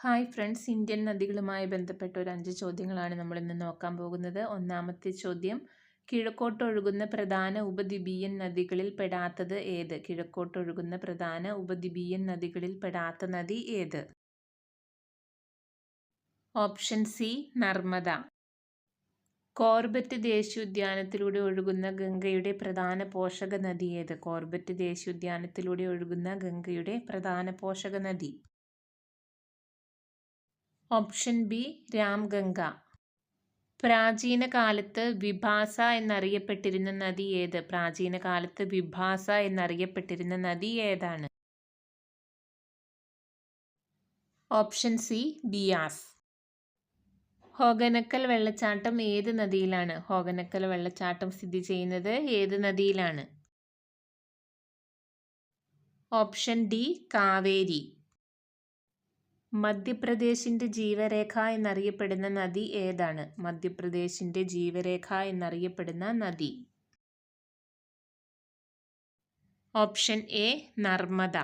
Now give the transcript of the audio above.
Hi friends, Indian നദികളുമായി ബന്ധപ്പെട്ട ഒരു 5 ചോദ്യങ്ങളാണ് നമ്മൾ ഇന്ന് നോക്കാൻ പോകുന്നത്. ഒന്നാമത്തെ ചോദ്യം, കിഴക്കോട്ടൊഴുകുന്ന പ്രധാന ഉപദ്വീപീയൻ നദികളിൽ പെടാത്തത് ഏത്? കിഴക്കോട്ടൊഴുകുന്ന പ്രധാന ഉപദ്വീപീയൻ നദികളിൽ പെടാത്ത നദി ഏത്? Option C, Narmada. കോർബറ്റ് ദേശീയോദ്യാനത്തിലൂടെ ഒഴുകുന്ന ഗംഗയുടെ പ്രധാന പോഷക നദി ഏത്? കോർബറ്റ് ദേശീയോദ്യാനത്തിലൂടെ ഒഴുകുന്ന ഗംഗയുടെ പ്രധാന പോഷക നദി. Option B, Ramganga. പ്രാചീന കാലത്ത് വിഭാസ എന്നറിയപ്പെട്ടിരുന്ന നദി ഏത്? പ്രാചീന കാലത്ത് വിഭാസ എന്നറിയപ്പെട്ടിരുന്ന നദി ഏതാണ്? Option C, Beas. ഹോഗനക്കൽ വെള്ളച്ചാട്ടം ഏത് നദിയിലാണ്? ഹോഗനക്കൽ വെള്ളച്ചാട്ടം സ്ഥിതി ചെയ്യുന്നത് ഏത് നദിയിലാണ്? Option D, Kaveri. മധ്യപ്രദേശിന്റെ ജീവരേഖ എന്നറിയപ്പെടുന്ന നദി ഏതാണ്? മധ്യപ്രദേശിന്റെ ജീവരേഖ എന്നറിയപ്പെടുന്ന നദി. Option A, Narmada.